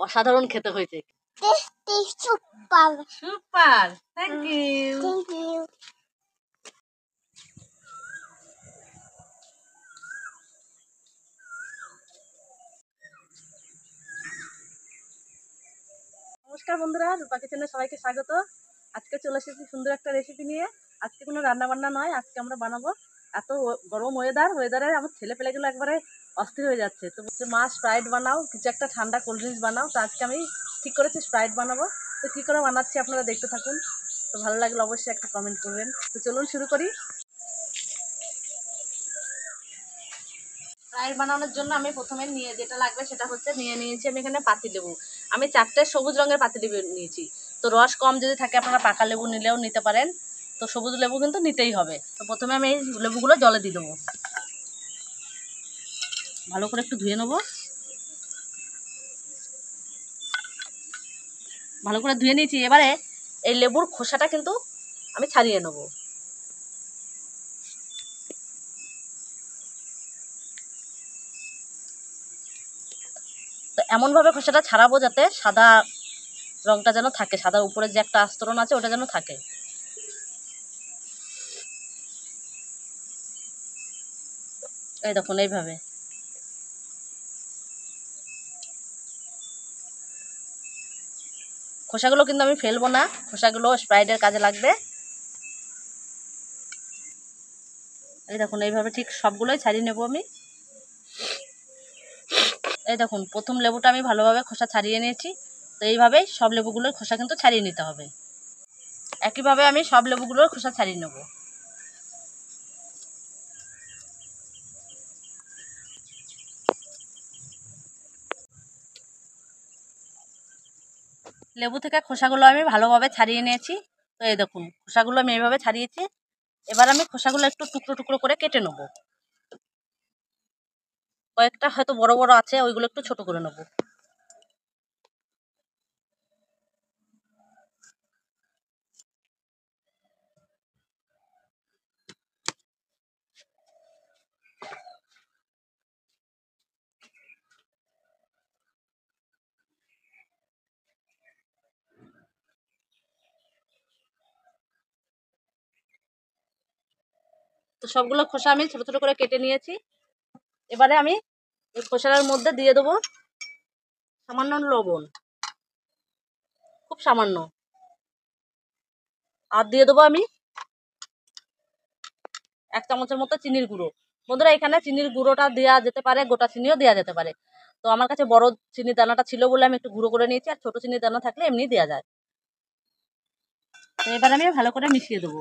অসাধারণ খেতে হয়েছে। Super super, thank you. Thank you. নমস্কার বন্ধুরা, রূপা কিচেনে সবাইকে স্বাগত। আজকে চলে এসেছি সুন্দর একটা রেসিপি নিয়ে। আজকে কোনো রান্না বান্না নয়, আজকে আমরা বানাবো, এত গরম ওয়েদারে আমার ছেলে পেলেগুলো একবারে অস্থির হয়ে যাচ্ছে। তো বলছে মা স্প্রাইট বানাও, কিছু একটা ঠান্ডা কোল্ড ড্রিঙ্কস বানাও। তো আজকে আমি ঠিক করেছি স্প্রাইট বানাবো। তো কী করে বানাচ্ছি আপনারা দেখতে থাকুন। তো ভালো লাগলে অবশ্যই একটা কমেন্ট করবেন। তো চলুন শুরু করি। স্প্রাইট বানানোর জন্য আমি প্রথমে যেটা লাগবে সেটা হচ্ছে নিয়েছি আমি এখানে পাতিলেবু। আমি 4টে সবুজ রঙের পাতিলেবু নিয়েছি। তো রস কম যদি থাকে আপনারা পাকা লেবু নিলেও নিতে পারেন। তো সবুজ লেবু কিন্তু নিতেই হবে। তো প্রথমে আমি এই লেবুগুলো জলে দিয়ে দেবো, ভালো করে একটু ধুয়ে নেবো। ভালো করে ধুয়ে নিয়েছি। এবারে এই লেবুর খোসাটা কিন্তু আমি ছাড়িয়ে নেবো। তো এমনভাবে খোসাটা ছাড়াবো যাতে সাদা রঙটা যেন থাকে, সাদার উপরে যে একটা আস্তরণ আছে ওটা যেন থাকে। এই দেখুন এইভাবে। খোসাগুলো কিন্তু আমি ফেলবো না, খোসাগুলো স্প্রাইটের কাজে লাগবে। এই দেখুন এইভাবে ঠিক সবগুলোই ছাড়িয়ে নেব আমি। এই দেখুন প্রথম লেবুটা আমি ভালোভাবে খোসা ছাড়িয়ে নিয়েছি। তো এইভাবেই সব লেবুগুলোর খোসা কিন্তু ছাড়িয়ে নিতে হবে। একইভাবে আমি সব লেবুগুলোর খোসা ছাড়িয়ে নেব। লেবু থেকে খোসাগুলো আমি ভালোভাবে ছাড়িয়ে নিয়েছি। তো এই দেখুন খোসাগুলো আমি এইভাবে ছাড়িয়েছি। এবার আমি খোসাগুলো একটু টুকরো টুকরো করে কেটে নেব। কয়েকটা হয়তো বড় বড় আছে, ওইগুলো একটু ছোট করে নেব। তো সবগুলো খোসা আমি ছোট ছোট করে কেটে নিয়েছি। এবারে আমি এই খোসার মধ্যে দিয়ে দেবো সামান্য লবণ, খুব সামান্য। আর দিয়ে দেবো আমি 1 চামচের মতো চিনির গুঁড়ো। বন্ধুরা এখানে চিনির গুঁড়োটা দেওয়া যেতে পারে, গোটা চিনিও দেওয়া যেতে পারে। তো আমার কাছে বড় চিনির দানাটা ছিল বলে আমি একটু গুঁড়ো করে নিয়েছি, আর ছোট চিনির দানা থাকলে এমনি দেওয়া যায়। তো এবার আমি ভালো করে মিশিয়ে দেবো।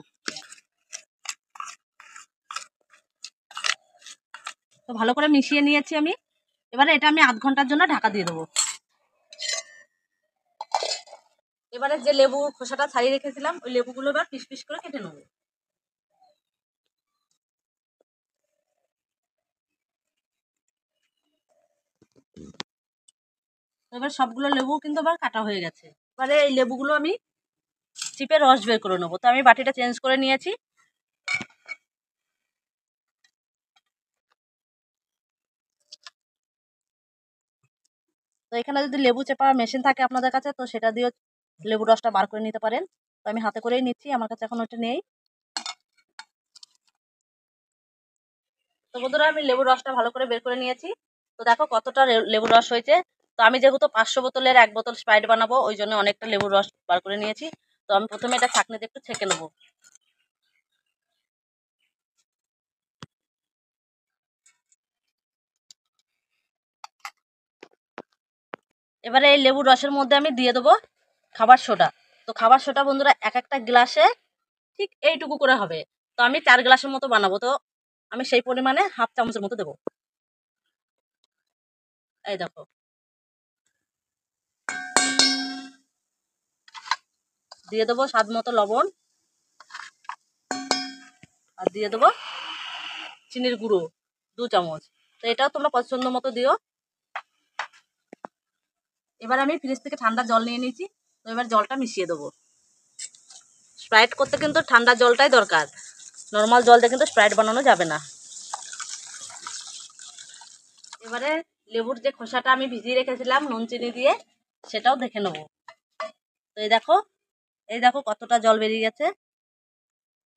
তো ভালো করে মিশিয়ে নিয়েছি আমি। এবারে এটা আমি আধ ঘন্টার জন্য ঢাকা দিয়ে দেবো। এবারে যে লেবু খোসাটা ছাড়িয়ে রেখেছিলাম ওই লেবুগুলো এবার পিস পিস করে কেটে নেবো। এবার সবগুলো লেবু কিন্তু আবার কাটা হয়ে গেছে। এবারে এই লেবুগুলো আমি চিপে রস বের করে নেবো। তো আমি বাটিটা চেঞ্জ করে নিয়েছি। তো এখানে যদি লেবু চেপা মেশিন থাকে আপনাদের কাছে, তো সেটা দিয়ে লেবু রসটা বার করে নিতে পারেন। তো আমি হাতে করেই নিচ্ছি, আমার কাছে এখন ওটা নেই। তো বন্ধুরা আমি লেবুর রসটা ভালো করে বের করে নিয়েছি। তো দেখো কতটা লেবুর রস হয়েছে। তো আমি যেহেতু 500 বোতলের 1 বোতল স্প্রাইট বানাবো, ওই জন্য অনেকটা লেবুর রস বার করে নিয়েছি। তো আমি প্রথমে এটা ছাঁকনিতে একটু ছেঁকে নেবো। এবারে এই লেবুর রসের মধ্যে আমি দিয়ে দেবো খাবার সোডা। তো খাবার সোডা বন্ধুরা এক একটা গ্লাসে ঠিক এইটুকু করে হবে। তো আমি 4 গ্লাসের মতো বানাবো, তো আমি সেই পরিমাণে হাফ চামচের মতো দেবো। এই দেখো, দিয়ে দেবো স্বাদ মতো লবণ, আর দিয়ে দেবো চিনির গুঁড়ো 2 চামচ। তো এটাও তোমরা পছন্দ মতো দিও। এবার আমি ফ্রিজ থেকে ঠান্ডা জল নিয়ে নিয়েছি। তো এবার জলটা মিশিয়ে দেবো। স্প্রাইট করতে কিন্তু ঠান্ডা জলটাই দরকার, নর্মাল জল দিয়ে কিন্তু স্প্রাইট বানানো যাবে না। এবারে লেবুর যে খোসাটা আমি ভিজিয়ে রেখেছিলাম নুন চিনি দিয়ে, সেটাও দেখে নেবো। তো এই দেখো কতটা জল বেরিয়ে গেছে।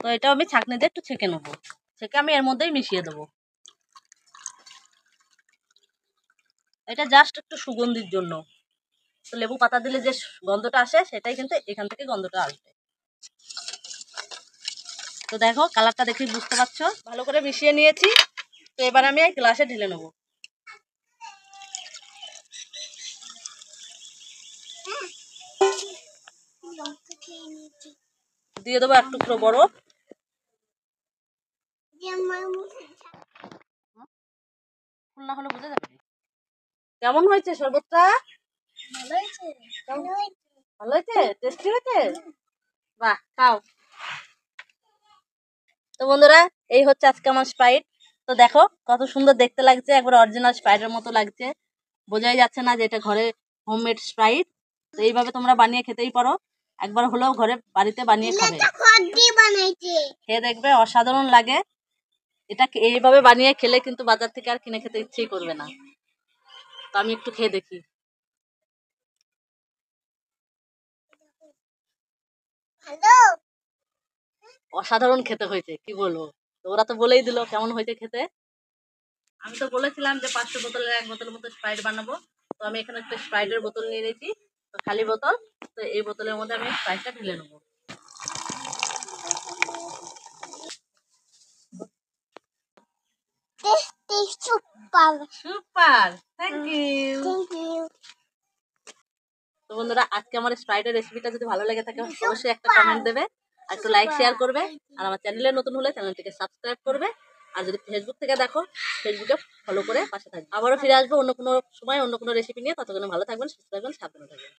তো এটাও আমি ছাঁকনি দিয়ে একটু ছেঁকে নেবো, ছেঁকে আমি এর মধ্যেই মিশিয়ে দেবো। এটা জাস্ট একটু সুগন্ধির জন্য। তো লেবু পাতা দিলে যে গন্ধটা আসে সেটাই কিন্তু এখান থেকে গন্ধটা আসবে। তো দেখো কালারটা দেখে বুঝতে পারছো, ভালো করে মিশিয়ে নিয়েছি। তো এবার আমি এই গ্লাসে ঢেলে নেবো। দিয়ে দেবো এক টুকরো বরফ। ফুল না হলে বুঝে যাবে। কেমন হয়েছে শরবতটা? ভালো হয়েছে, টেস্টি হয়েছে। বাহ, খাও। তো বন্ধুরা, এই হচ্ছে আজকে আমার স্প্রাইট। তো দেখো কত সুন্দর দেখতে লাগছে, একবার অরিজিনাল স্প্রাইটের মতো লাগছে। বোঝাই যাচ্ছে না যে এটা ঘরে হোমমেড স্প্রাইট। তো এইভাবে তোমরা বানিয়ে খেতেই পারো, একবার হলেও ঘরে বাড়িতে বানিয়ে খাবে। খেয়ে দেখবে অসাধারণ লাগে। এটা এইভাবে বানিয়ে খেলে কিন্তু বাজার থেকে আর কিনে খেতে ইচ্ছেই করবে না। তো আমি একটু খেয়ে দেখি। অসাধারণ খেতে হয়েছে, কি বলবো। তো ওরা তো বলেই দিল কেমন হয়েছে খেতে। আমি তো বলেছিলাম যে 500 বোতলের 1 বোতলের মতো স্প্রাইট বানাবো। তো আমি এখানে একটা স্প্রাইটের বোতল নিয়ে নিয়েছি, তো খালি বোতল। তো এই বোতলের মধ্যে আমি স্প্রাইটটা ঢেলে নেবো। Super, thank you. তো বন্ধুরা, আজকে আমার স্প্রাইটের রেসিপিটা যদি ভালো লেগে থাকে অবশ্যই একটা কমেন্ট দেবে, আর একটু লাইক শেয়ার করবে। আর আমার চ্যানেলে নতুন হলে চ্যানেলটিকে সাবস্ক্রাইব করবে। আর যদি ফেসবুক থেকে দেখো, ফেসবুকে ফলো করে পাশে থাকবে। আবারও ফিরে আসবো অন্য কোনো সময় অন্য কোনো রেসিপি নিয়ে। ততক্ষণে ভালো থাকবেন, সুস্থ থাকবেন, সাবধানে থাকবেন।